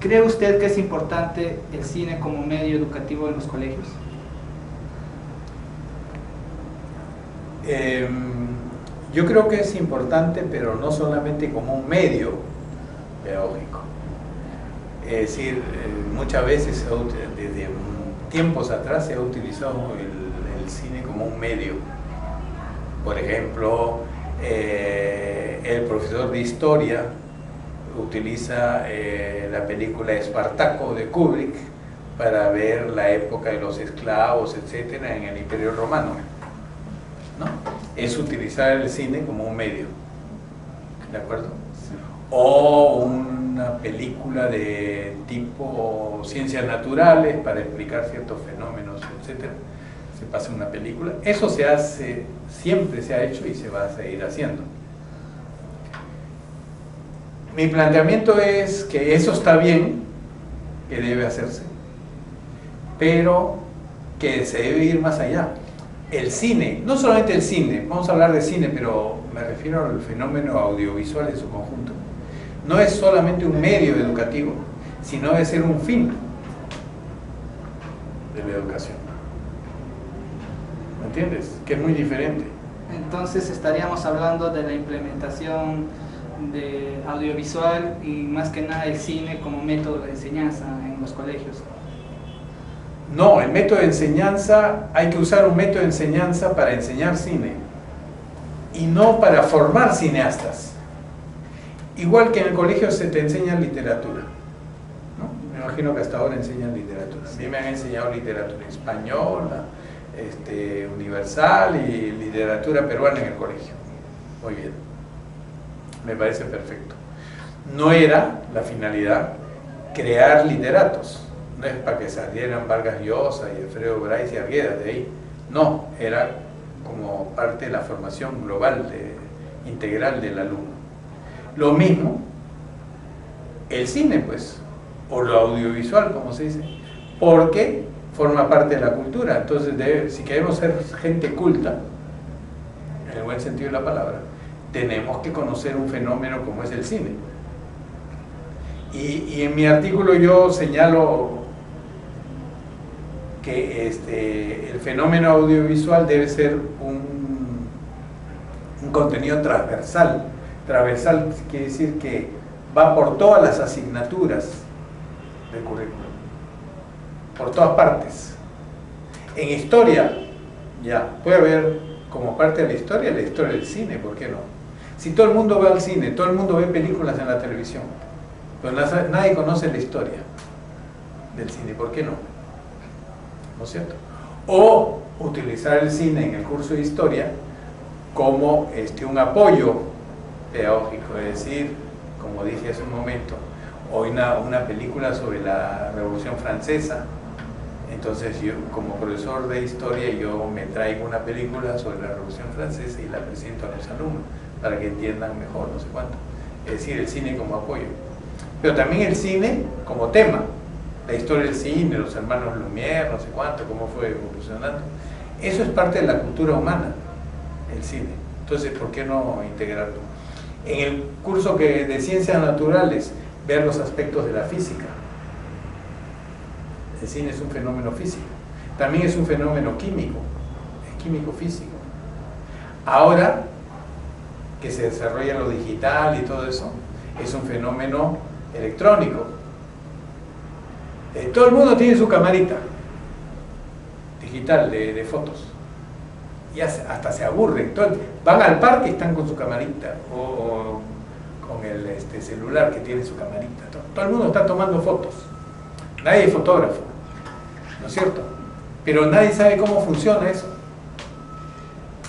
¿Cree usted que es importante el cine como medio educativo en los colegios? Yo creo que es importante, pero no solamente como un medio pedagógico. Es decir, muchas veces desde tiempos atrás se ha utilizado el cine como un medio. Por ejemplo, el profesor de historia utiliza la película Espartaco de Kubrick para ver la época de los esclavos, etcétera, en el Imperio Romano, ¿no? Es utilizar el cine como un medio, ¿de acuerdo? O una película de tipo ciencias naturales para explicar ciertos fenómenos, etcétera. Se pasa una película. Eso se hace, siempre se ha hecho y se va a seguir haciendo. Mi planteamiento es que eso está bien, que debe hacerse, pero que se debe ir más allá. El cine, no solamente el cine, vamos a hablar de cine, pero me refiero al fenómeno audiovisual en su conjunto. No es solamente un medio educativo, sino debe ser un fin de la educación. ¿Me entiendes? Que es muy diferente. Entonces estaríamos hablando de la implementación de audiovisual y más que nada el cine como método de enseñanza en los colegios. No, el método de enseñanza, hay que usar un método de enseñanza para enseñar cine y no para formar cineastas. Igual que en el colegio se te enseña literatura, ¿no? Me imagino que hasta ahora enseñan literatura. A mí me han enseñado literatura española, universal y literatura peruana en el colegio. Muy bien, me parece perfecto. No era la finalidad crear literatos. No es para que salieran Vargas Llosa y Alfredo Bryce y Arguedas de ahí. No, era como parte de la formación global, integral del alumno. Lo mismo, el cine, pues, o lo audiovisual, como se dice, porque forma parte de la cultura. Entonces, si queremos ser gente culta, en el buen sentido de la palabra, tenemos que conocer un fenómeno como es el cine. Y en mi artículo yo señalo que el fenómeno audiovisual debe ser un contenido transversal. Transversal quiere decir que va por todas las asignaturas del currículum, por todas partes. En historia, ya, puede haber como parte de la historia del cine, ¿por qué no? Si todo el mundo va al cine, todo el mundo ve películas en la televisión, pero nadie conoce la historia del cine, ¿por qué no? ¿No es cierto? O utilizar el cine en el curso de historia como un apoyo pedagógico, es decir, como dije hace un momento, hoy una película sobre la Revolución Francesa, entonces yo como profesor de historia yo me traigo una película sobre la Revolución Francesa y la presento a los alumnos para que entiendan mejor, no sé cuánto, es decir, el cine como apoyo, pero también el cine como tema. La historia del cine, los hermanos Lumière, no sé cuánto, cómo fue evolucionando. Eso es parte de la cultura humana, el cine. Entonces, ¿por qué no integrarlo? En el curso de ciencias naturales, ver los aspectos de la física. El cine es un fenómeno físico. También es un fenómeno químico, es químico-físico. Ahora que se desarrolla lo digital y todo eso, es un fenómeno electrónico. Todo el mundo tiene su camarita digital de fotos y hasta se aburren. Van al parque y están con su camarita o con el celular que tiene su camarita. Todo el mundo está tomando fotos. Nadie es fotógrafo, ¿no es cierto? Pero nadie sabe cómo funciona eso.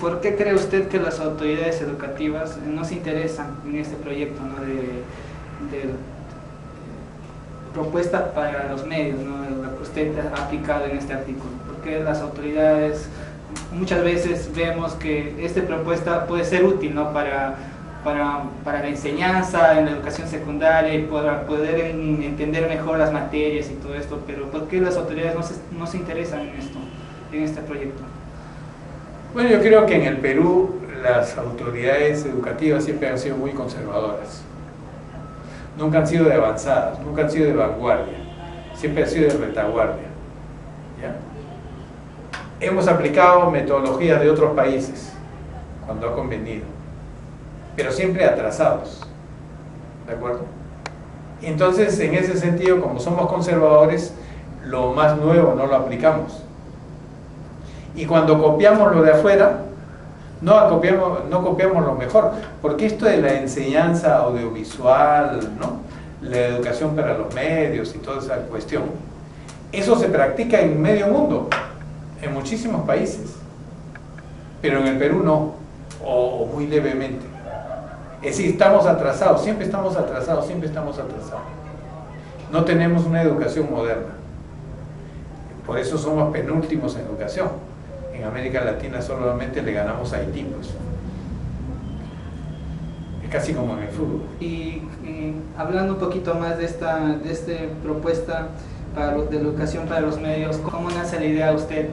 ¿Por qué cree usted que las autoridades educativas no se interesan en este proyecto, ¿no? de propuesta para los medios, ¿no? Lo que usted ha aplicado en este artículo? Porque las autoridades, muchas veces vemos que esta propuesta puede ser útil, ¿no? para la enseñanza en la educación secundaria y para poder entender mejor las materias y todo esto, pero ¿por qué las autoridades no se interesan en esto, en este proyecto? Bueno, yo creo que en el Perú las autoridades educativas siempre han sido muy conservadoras. nunca han sido de avanzadas, nunca han sido de vanguardia, siempre han sido de retaguardia. ¿Ya? Hemos aplicado metodologías de otros países cuando ha convenido, pero siempre atrasados, ¿de acuerdo? Entonces, en ese sentido, como somos conservadores, lo más nuevo no lo aplicamos. Y cuando copiamos lo de afuera, no copiamos lo mejor, porque esto de la enseñanza audiovisual, ¿no?, la educación para los medios y toda esa cuestión, eso se practica en medio mundo, en muchísimos países, pero en el Perú no, o muy levemente. Es decir, estamos atrasados, siempre estamos atrasados, siempre estamos atrasados. No tenemos una educación moderna. Por eso somos penúltimos en educación. En América Latina solamente le ganamos a Haití, pues. Es casi como en el fútbol. Y hablando un poquito más de esta propuesta de educación para los medios, ¿cómo nace la idea de usted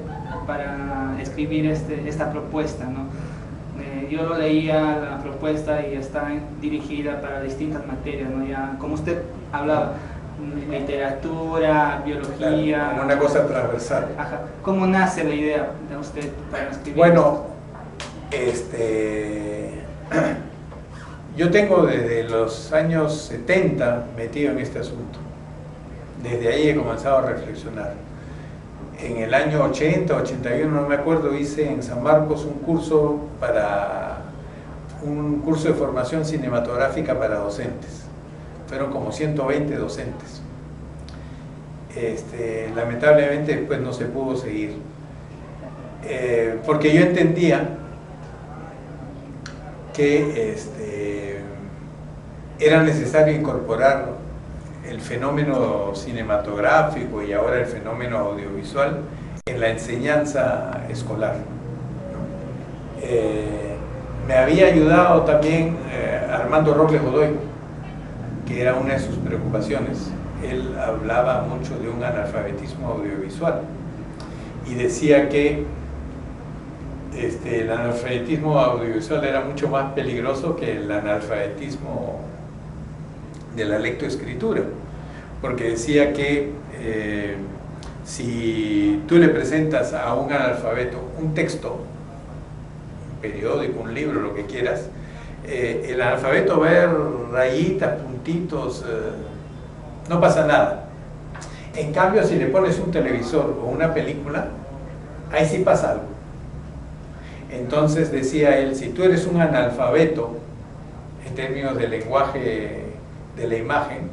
para escribir esta propuesta, ¿no? Yo lo leía la propuesta y está dirigida para distintas materias, ¿no? Ya, como usted hablaba, literatura, biología. Claro, una cosa transversal. Ajá. ¿Cómo nace la idea de usted para escribir? Bueno, yo tengo desde los años 70 metido en este asunto. Desde ahí he comenzado a reflexionar. En el año 80, 81, no me acuerdo, hice en San Marcos un curso de formación cinematográfica para docentes. Fueron como 120 docentes. Lamentablemente después no se pudo seguir. Porque yo entendía que era necesario incorporar el fenómeno cinematográfico y ahora el fenómeno audiovisual en la enseñanza escolar, ¿no? Me había ayudado también Armando Robles Godoy, que era una de sus preocupaciones. Él hablaba mucho de un analfabetismo audiovisual y decía que el analfabetismo audiovisual era mucho más peligroso que el analfabetismo de la lectoescritura, porque decía que si tú le presentas a un analfabeto un texto, un periódico, un libro, lo que quieras, el analfabeto va a ver rayitas, puntitos, no pasa nada. En cambio, si le pones un televisor o una película, ahí sí pasa algo. Entonces decía él, si tú eres un analfabeto en términos de lenguaje de la imagen,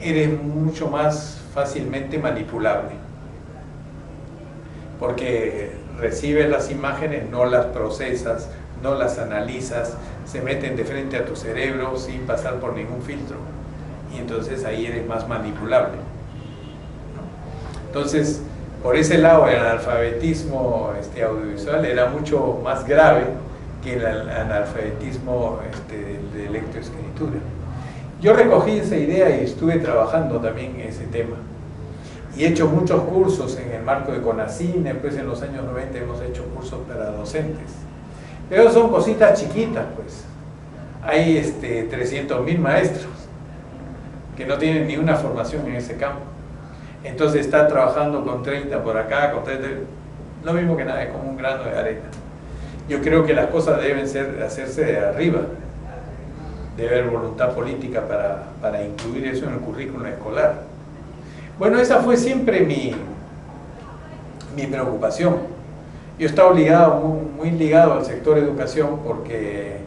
eres mucho más fácilmente manipulable, porque recibes las imágenes, no las procesas, no las analizas, se meten de frente a tu cerebro sin pasar por ningún filtro, y entonces ahí eres más manipulable, ¿no? Entonces, por ese lado, el analfabetismo audiovisual era mucho más grave que el analfabetismo de lectoescritura. Yo recogí esa idea y estuve trabajando también en ese tema. Y he hecho muchos cursos en el marco de CONACYT, pues en los años 90 hemos hecho cursos para docentes. Pero son cositas chiquitas, pues. Hay 300.000 maestros que no tienen ni una formación en ese campo. Entonces está trabajando con 30 por acá, con 30, lo mismo que nada, es como un grano de arena. Yo creo que las cosas deben hacerse de arriba. Debe haber voluntad política para incluir eso en el currículum escolar. Bueno, esa fue siempre mi preocupación. Yo he estado muy ligado al sector educación porque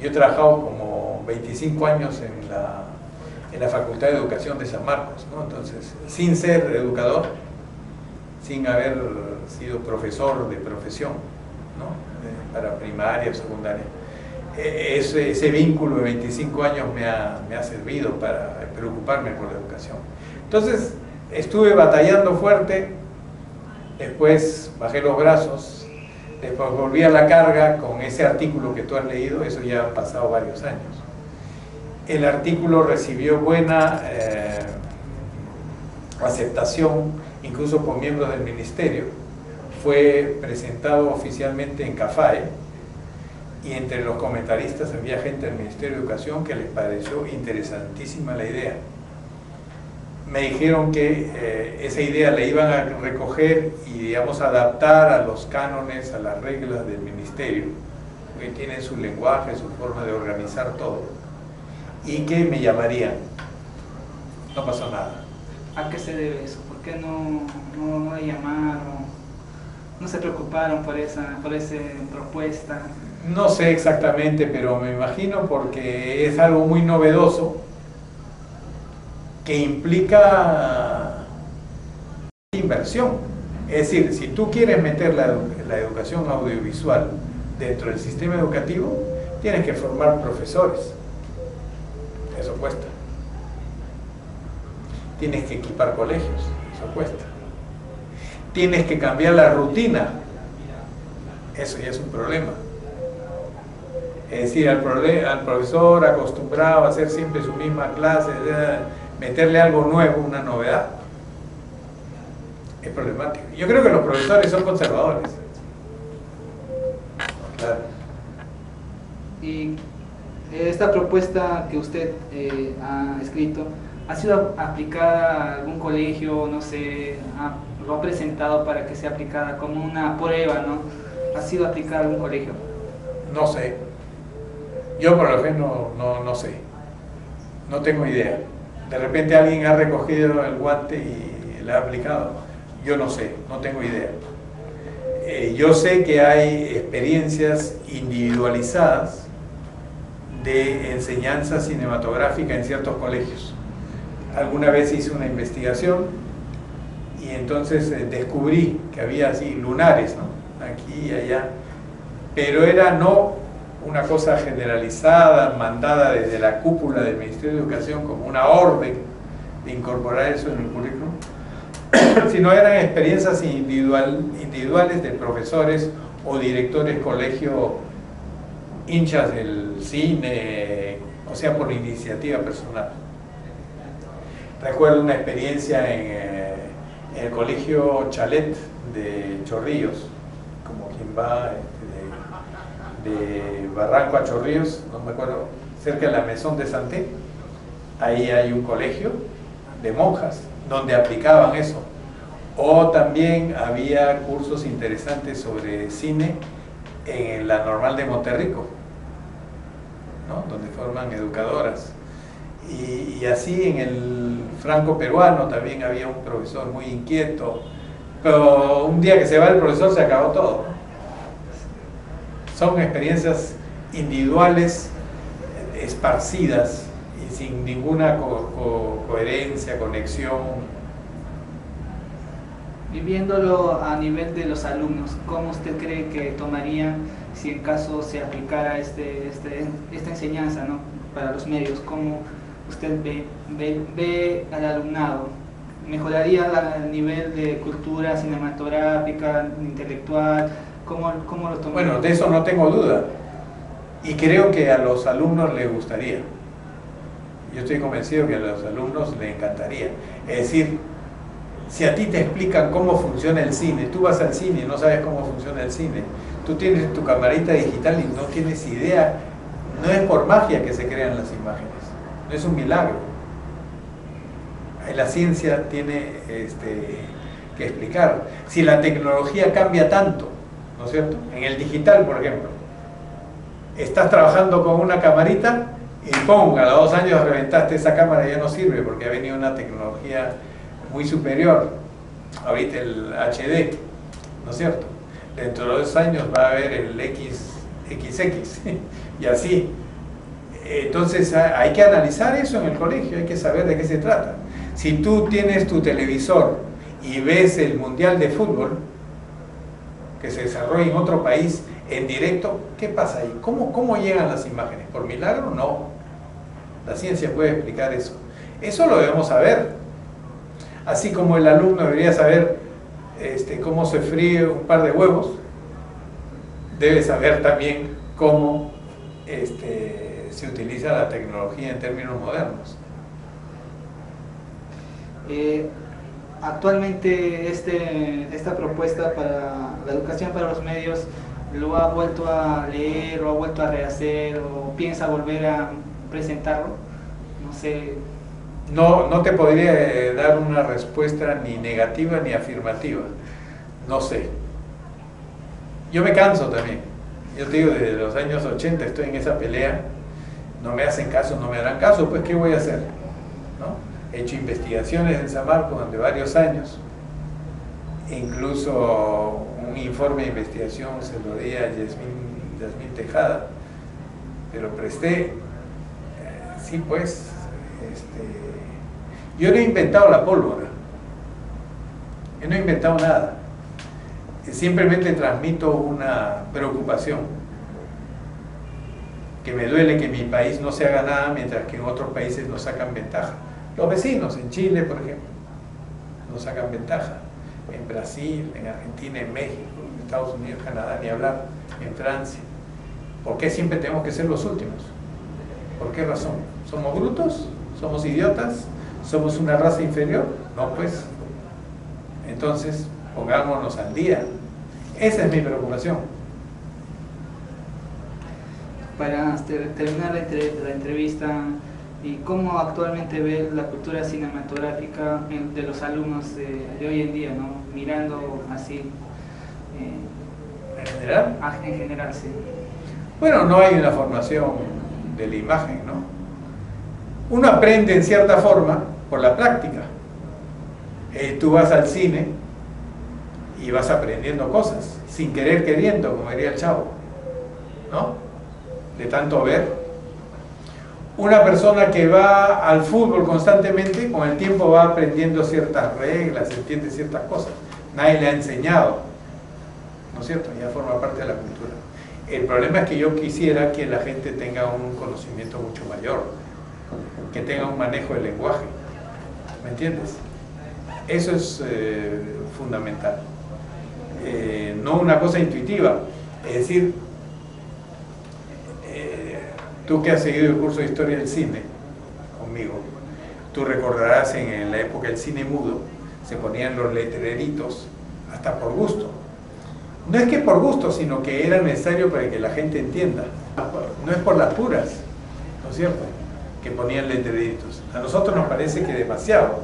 yo he trabajado como 25 años en la Facultad de Educación de San Marcos, ¿no? Entonces, sin ser educador, sin haber sido profesor de profesión, ¿no? Para primaria o secundaria. Ese vínculo de 25 años me ha servido para preocuparme por la educación. Entonces estuve batallando fuerte, después bajé los brazos, después volví a la carga con ese artículo que tú has leído, eso ya han pasado varios años. El artículo recibió buena aceptación, incluso por miembros del ministerio. Fue presentado oficialmente en CAFAE, y entre los comentaristas había gente del Ministerio de Educación que les pareció interesantísima la idea. Me dijeron que esa idea la iban a recoger y, digamos, adaptar a los cánones, a las reglas del ministerio, que tienen su lenguaje, su forma de organizar todo, y que me llamarían. No pasó nada. ¿A qué se debe eso? ¿Por qué no le llamaron? ¿No se preocuparon por esa propuesta? No sé exactamente, pero me imagino porque es algo muy novedoso que implica inversión. Es decir, si tú quieres meter la educación audiovisual dentro del sistema educativo, tienes que formar profesores. Eso cuesta. Tienes que equipar colegios. Eso cuesta. Tienes que cambiar la rutina. Eso ya es un problema. Es decir, al profesor acostumbrado a hacer siempre su misma clase, meterle algo nuevo, una novedad, es problemático. Yo creo que los profesores son conservadores. Claro. Y esta propuesta que usted ha escrito, ¿ha sido aplicada a algún colegio? No sé, lo ha presentado para que sea aplicada como una prueba, ¿no? ¿Ha sido aplicada a algún colegio? No sé. Yo por lo menos no sé. No tengo idea. De repente alguien ha recogido el guante y le ha aplicado. Yo no sé, no tengo idea. Yo sé que hay experiencias individualizadas de enseñanza cinematográfica en ciertos colegios. Alguna vez hice una investigación y entonces descubrí que había así lunares, ¿no? Aquí y allá, pero era no una cosa generalizada, mandada desde la cúpula del Ministerio de Educación como una orden de incorporar eso en el currículum, sino eran experiencias individuales de profesores o directores colegio, hinchas del cine, o sea, por iniciativa personal. Recuerdo una experiencia en el colegio Chalet de Chorrillos, como quien va de Barranco a Chorrillos, no me acuerdo, cerca de la Maison de Santé. Ahí hay un colegio de monjas donde aplicaban eso. O también había cursos interesantes sobre cine en la Normal de Monterrico, ¿no? Donde forman educadoras. Y así en el franco peruano también había un profesor muy inquieto, pero un día que se va el profesor se acabó todo. Son experiencias individuales, esparcidas y sin ninguna coherencia, conexión. Viviéndolo a nivel de los alumnos, ¿cómo usted cree que tomarían si en caso se aplicara esta enseñanza, ¿no? Para los medios? ¿Cómo usted ve al alumnado? ¿Mejoraría el nivel de cultura cinematográfica, intelectual? ¿Cómo lo tomaría? Bueno, de eso no tengo duda. Y creo que a los alumnos les gustaría. Yo estoy convencido que a los alumnos les encantaría. Es decir, si a ti te explican cómo funciona el cine, tú vas al cine y no sabes cómo funciona el cine, tú tienes tu camarita digital y no tienes idea, no es por magia que se crean las imágenes, no es un milagro. La ciencia tiene que explicar. Si la tecnología cambia tanto, ¿no es cierto? En el digital, por ejemplo, estás trabajando con una camarita y ¡pum! A los 2 años reventaste esa cámara, ya no sirve porque ha venido una tecnología muy superior. Ahorita el HD, ¿no es cierto? Dentro de 2 años va a haber el XX y así. Entonces hay que analizar eso en el colegio, hay que saber de qué se trata. Si tú tienes tu televisor y ves el Mundial de Fútbol que se desarrolla en otro país en directo, ¿qué pasa ahí? ¿Cómo llegan las imágenes? ¿Por milagro? No. La ciencia puede explicar eso. Eso lo debemos saber. Así como el alumno debería saber cómo se fríe un par de huevos, debe saber también cómo se utiliza la tecnología en términos modernos. Actualmente esta propuesta para la educación para los medios ¿Lo ha vuelto a leer, lo ha vuelto a rehacer o piensa volver a presentarlo? No sé. No, no te podría dar una respuesta ni negativa ni afirmativa. No sé. Yo me canso también. Yo te digo, desde los años 80 estoy en esa pelea. No me hacen caso, no me harán caso, pues ¿qué voy a hacer? ¿No? He hecho investigaciones en San Marcos durante varios años. Incluso un informe de investigación se lo di a Yasmín Tejada. Te lo presté. Sí, pues. Yo no he inventado la pólvora. Yo no he inventado nada. Simplemente transmito una preocupación. Que me duele que en mi país no se haga nada mientras que en otros países nos sacan ventaja. Los vecinos, en Chile, por ejemplo, nos sacan ventaja. En Brasil, en Argentina, en México, en Estados Unidos, Canadá, ni hablar, en Francia. ¿Por qué siempre tenemos que ser los últimos? ¿Por qué razón? ¿Somos brutos? ¿Somos idiotas? ¿Somos una raza inferior? No, pues. Entonces, pongámonos al día. Esa es mi preocupación. Para terminar la entrevista, ¿y cómo actualmente ve la cultura cinematográfica de los alumnos de hoy en día, ¿no? Mirando así? ¿En general? En general, sí. Bueno, no hay una formación de la imagen, ¿no? Uno aprende en cierta forma por la práctica. Tú vas al cine y vas aprendiendo cosas, sin querer queriendo, como diría el Chavo, ¿no? De tanto ver. Una persona que va al fútbol constantemente, con el tiempo va aprendiendo ciertas reglas, entiende ciertas cosas. Nadie le ha enseñado, ¿no es cierto? Ya forma parte de la cultura. El problema es que yo quisiera que la gente tenga un conocimiento mucho mayor, que tenga un manejo del lenguaje, ¿me entiendes? Eso es fundamental. No una cosa intuitiva, es decir, tú que has seguido el curso de Historia del Cine conmigo, tú recordarás en la época del cine mudo, se ponían los letreritos hasta por gusto. No es que por gusto, sino que era necesario para que la gente entienda. No es por las puras, ¿no es cierto?, que ponían letreritos. A nosotros nos parece que demasiado.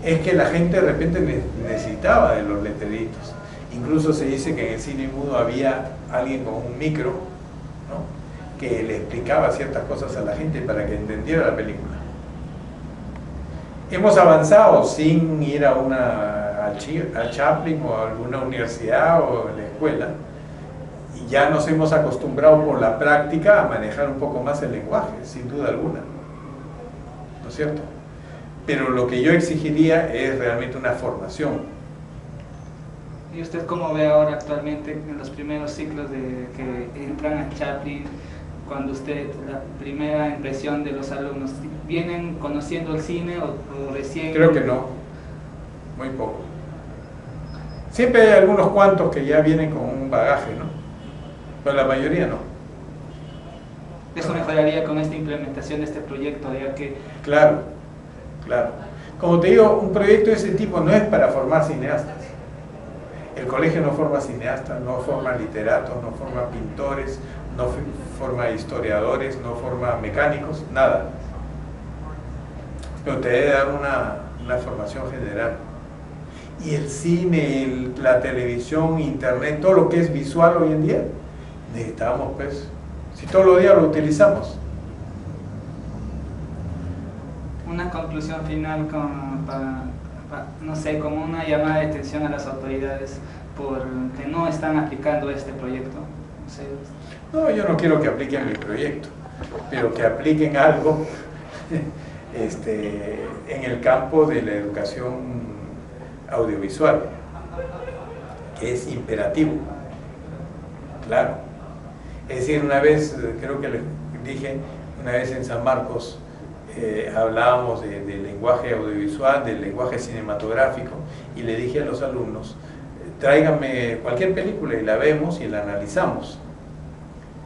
Es que la gente de repente necesitaba de los letreritos. Incluso se dice que en el cine mudo había alguien con un micro, ¿no?, que le explicaba ciertas cosas a la gente para que entendiera la película. Hemos avanzado sin ir a Chaplin o a alguna universidad o a la escuela, y ya nos hemos acostumbrado por la práctica a manejar un poco más el lenguaje, sin duda alguna, ¿no es cierto? Pero lo que yo exigiría es realmente una formación. ¿Y usted cómo ve ahora actualmente en los primeros ciclos que entran a Chaplin? Cuando usted, la primera impresión de los alumnos, ¿vienen conociendo el cine o recién? Creo que no, muy poco. Siempre hay algunos cuantos que ya vienen con un bagaje, ¿no? Pero la mayoría no. Eso mejoraría con esta implementación de este proyecto, ya que... Claro, claro. Como te digo, un proyecto de ese tipo no es para formar cineastas. El colegio no forma cineastas, no forma literatos, no forma pintores, no forma historiadores, no forma mecánicos, nada. Pero te debe dar una formación general. Y el cine, la televisión, internet, todo lo que es visual hoy en día, necesitamos, pues, si todos los días lo utilizamos. Una conclusión final no sé, como una llamada de atención a las autoridades por que no están aplicando este proyecto. No sé. No, yo no quiero que apliquen mi proyecto, pero que apliquen algo en el campo de la educación audiovisual, que es imperativo, claro. Es decir, una vez, creo que les dije, una vez en San Marcos, hablábamos del lenguaje audiovisual, del lenguaje cinematográfico, y le dije a los alumnos, tráiganme cualquier película y la vemos y la analizamos.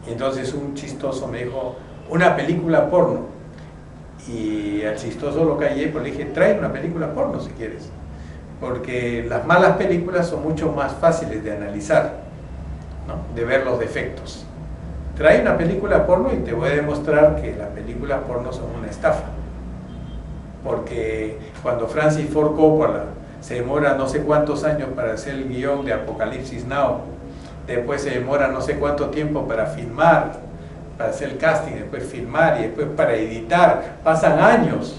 Y entonces un chistoso me dijo, una película porno. Y al chistoso lo callé, pues le dije, trae una película porno si quieres. Porque las malas películas son mucho más fáciles de analizar, ¿no?, de ver los defectos. Trae una película porno y te voy a demostrar que las películas porno son una estafa. Porque cuando Francis Ford Coppola se demora no sé cuántos años para hacer el guión de Apocalipsis Now, después se demora no sé cuánto tiempo para filmar, para hacer el casting, después filmar y después para editar, pasan años.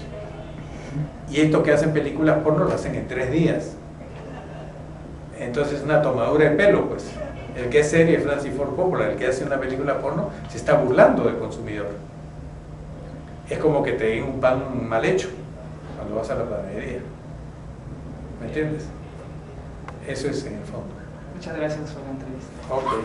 Y esto que hacen películas porno lo hacen en 3 días. Entonces es una tomadura de pelo, pues. El que es serio es Francis Ford Coppola, el que hace una película porno se está burlando del consumidor. Es como que te den un pan mal hecho cuando vas a la panadería. ¿Me entiendes? Eso es en el fondo. Muchas gracias por la entrevista. Ok.